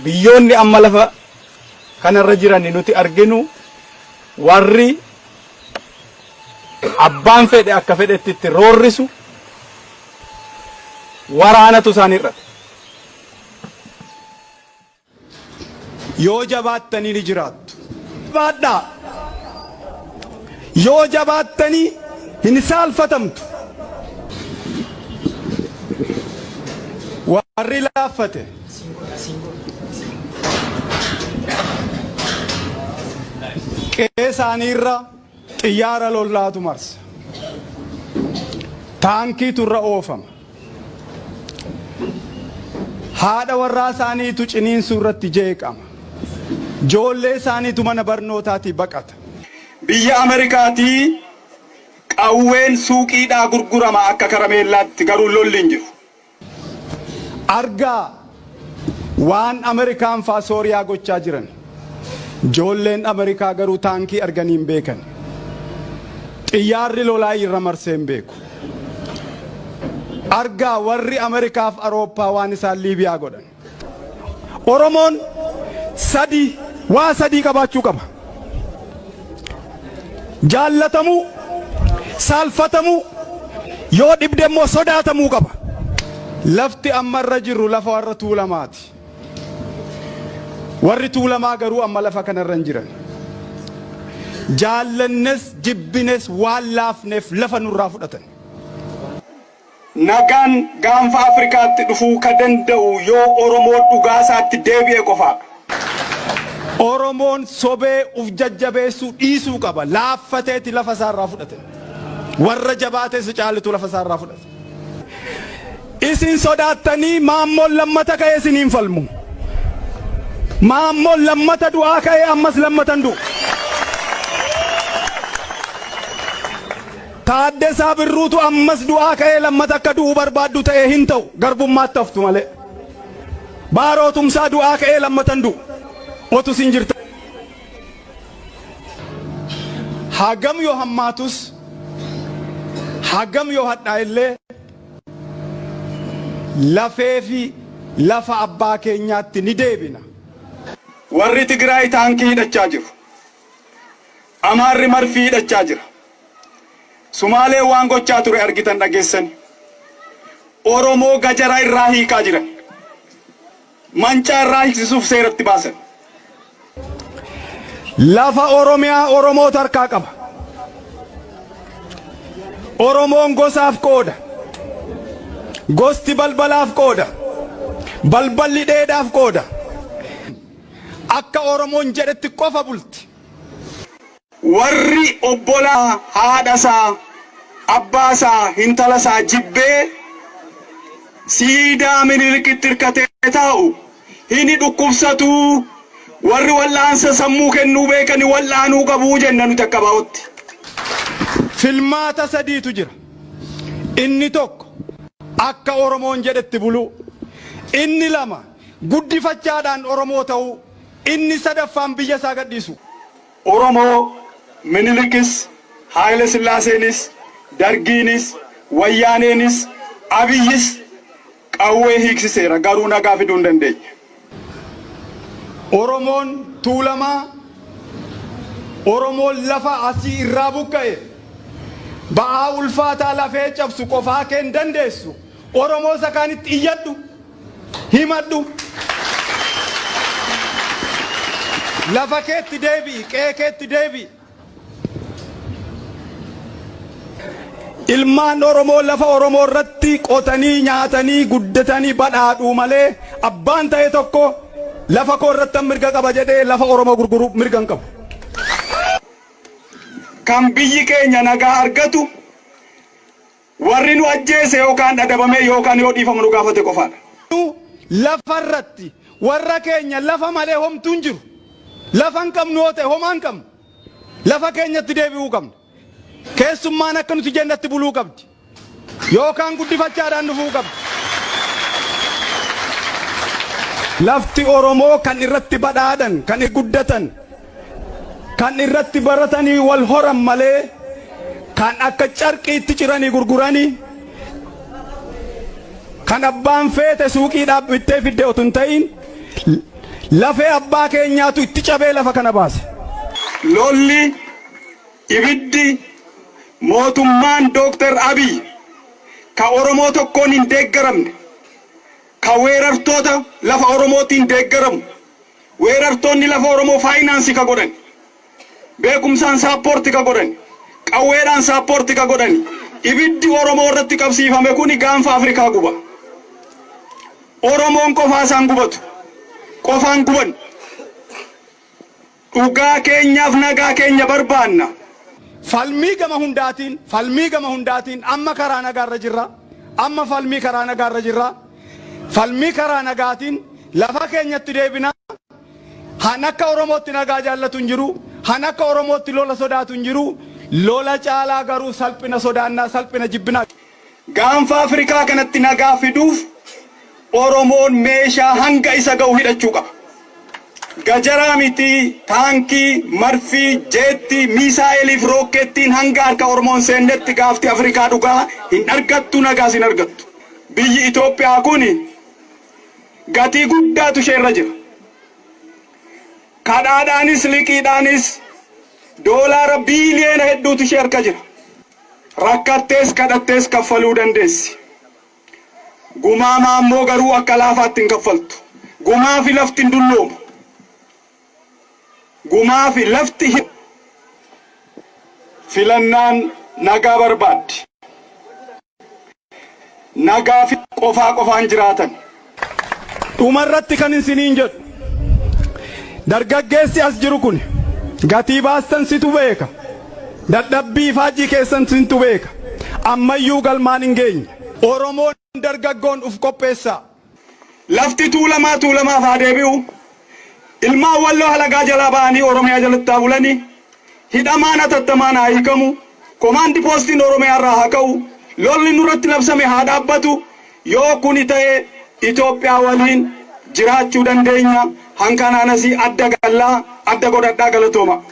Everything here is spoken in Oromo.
biyyoonni amma lafa kanarra jiran nuti arginu warri abbaan fedhe akka fedhetti itti roorrisu waraanatu isaanirra. Yoo jabaattanii ni jiraattu. Baadhaa yoo jabaattanii hin saalfatamtu. Warri laaffate qeesaanirra xiyyaara lollaatu marsa. Taankiitu irra oofama. Haadha warraa isaaniitu ciniinsuu irratti jeeqama. Ijoollee isaaniitu mana barnootaatii baqata. Biyya Ameerikaatii qawween suuqiidhaa gurgurama akka karameellaatti garuu lolli hin jiru. Argaa waan Ameerikaan faa Sooriyaa gochaa jiran. Ijoolleen Ameerikaa garuu taankii arganii hin beekan. Xiyyaarri lolaa irra marsee hin beeku. Argaa warri Ameerikaaf Awurooppaa waan isaan Liibiyaa godhan. Oromoon waa sadii qabaachuu qaba. Jaallatamuu, saalfatamuu, yoo dhibde immoo sodaatamuu qaba. Lafti ammarra jirru lafa warra tuulamaati. Warri tuulamaa garuu amma lafa kanarra hin jiran. Jaallannes jibbines waan laafneef lafa nurraa fudhatan. Nagaan gaanfa Afrikaatti dhufuu ka danda'u yoo Oromoo dhugaasaatti deebi'e qofa. Oromoon sobee uf jajjabeessuu dhiisuu qaba. Laaffateeti lafa isaarraa fudhate. Warra jabaatees caalitu lafa isaarraa fudhate. Isin sodaattanii maammoon lammata ka'ee isiniin falmu. Maammoon lammata du'aa ka'ee ammas lammatan du'u. Taaddasaa Birruutu ammas du'aa ka'ee lammata akka du'u barbaaddu ta'ee hin ta'u garbummaatti haftu malee. Baaroo Tumsaa du'aa ka'ee lammatan du'u. Otu sin jirta. Hagam yoo hammaatus hagam yoo hadhaa illee lafee fi lafa abbaa keenyaatti ni deebina. Warri Tigraay taankii hidhachaa jiru. Amaarri marfii hidhachaa jira. Sumaalee waan gochaa ture argitan dhageessan. Oromoo gajaraa irraa hiikaa jiran. Mancaa irraa hiiksisuuf seeratti baasan. Lafa Oromiyaa Oromoota harkaa qaba. Oromoon gosaaf qooda. Gosti balbalaaf qooda. Balballi dheedhaaf qooda. Akka Oromoon jedhetti qofa bulti. Warri obbolaa haadhasaa abbaasaa hintalasaa jibbee siidaa Minilikkitti hirkatee taa'u hini dhukkubsatuu. Warri wal'aansa sammuu kennuu beekani wal'aanuu qabuu jenna nuti akka baa'utti. Filmaata sadiitu jira. Inni tokko akka Oromoon jedhetti buluu. Inni lama guddifachaadhaan Oromoo ta'uu. Inni sadaffaan biyya isaa gadhiisu. Oromoo Minilikkis, Haayile Sillaaseenis, Dargiinis, Wayyaaneenis, Abiyyis qawwee hiiksiseera garuu nagaa fiduu hin dandeenye. Oromoon tuulamaa, Oromoon lafa asii irraa buqqa'e, ba'aa ulfaataa lafee cabsu qofaa keen dandeessu. Oromoo isa kaanitti iyyadhu, himadhu. Lafa keetti deebi'i, qe'ee keetti deebi'i. Ilmaan Oromoo lafa Oromoo irratti qotanii nyaatanii guddatanii badhaadhuu malee abbaan ta'e tokko lafa koo irratti mirga qaba jedhee lafa Oromoo gurguruu mirga hin qabu. Kan biyyi keenya nagaa argatu warri nu ajjeese yookaan adabame yookaan yoo dhiifamu nu gaafate qofaadha. Lafa irratti warra keenya lafa malee homtuu hin jiru. Lafa hin qabnu yoo ta'e homaa hin qabnu. Lafa keenyatti deebi'uu qabna. Keessummaan akka nuti jennatti buluu qabdi. Yookaan guddifachaadhaan dhufuu qabdi. Lafti Oromoo kan irratti badhaadhan, kan guddatan, kan irratti baratanii wal horan malee kan akka carqiitti ciranii gurguranii kan abbaan feete suuqiidhaaf bittee fidde otoo hin ta'in lafee abbaa keenyaatu itti cabee lafa kana baase. Lolli ibiddi mootummaan Dr. Abiy ka Oromoo tokkoon hin deeggaramne ka weerartoota lafa Oromootiin deeggaramu weerartoonni lafa Oromoo faayinaansi ka godhan beekumsaan saappoorti ka godhan qawweedhaan saappoorti ka godhan ibiddi Oromoo irratti qabsiifame kuni gaanfa Afrikaa guba. Oromoon qofaa isaan gubatu qofaan guban dhugaa keenyaaf nagaa keenya barbaanna. Falmii gama hundaatiin amma karaa nagaarra jirra. Amma falmii karaa nagaarra jirra. Falmii karaa nagaatiin lafa keenyatti deebina. Han akka Oromootti nagaa jaallatu hin jiru. Han akka Oromootti lola sodaatu hin jiru. Lola caalaa garuu salphina sodaannaa salphina jibbinaa. Gaanfa Afrikaa kanatti nagaa fiduuf Oromoon meeshaa hanga isa ga'u hidhachuu qaba. Gajaraa miti taankii marfii jeetti misaa'eliif rookettiin hanga harka Oromoon seennetti gaafti Afrikaa dhugaa hin argattu nagaas hin argattu. Biyyi Itoophiyaa kun gatii guddaatu isheerra jira. Kadhaadhaanis liqiidhaanis doolaara biiliyoona hedduutu ishee harka jira. Rakkattees kadhattees kaffaluu dandeessi. Gumaa ammoo garuu akka laafaatti hin kaffaltu. Gumaa fi lafti hin dulloomu. Gumaa fi lafti filannaan nagaa barbaaddi. Nagaa fi qofaan jiraatan. Dhumarratti kan isiniin jedhu dargaggeessi as jiru kun gatii baastan situ beeka. Dadhabbii faajii keessan situ beeka. Ammayyuu galmaan hin geenye. Oromoon dargaggoon uf qopheessaa. Lafti tuulamaaf haa deebi'u. Ilmaan walloo halagaa jalaa ba'anii Oromiyaa jalatti bulanii hidhamaan atattamaan haa hiikamu. Komaandi poostiin Oromiyaa irraa haa ka'u. Lolli nurratti labsame haa dhaabbatu. Yoo kuni ta'e Itoophiyaa waliin jiraachuu dandeenya. Hankanaanas adda gallaa adda godhadhaa galatooma.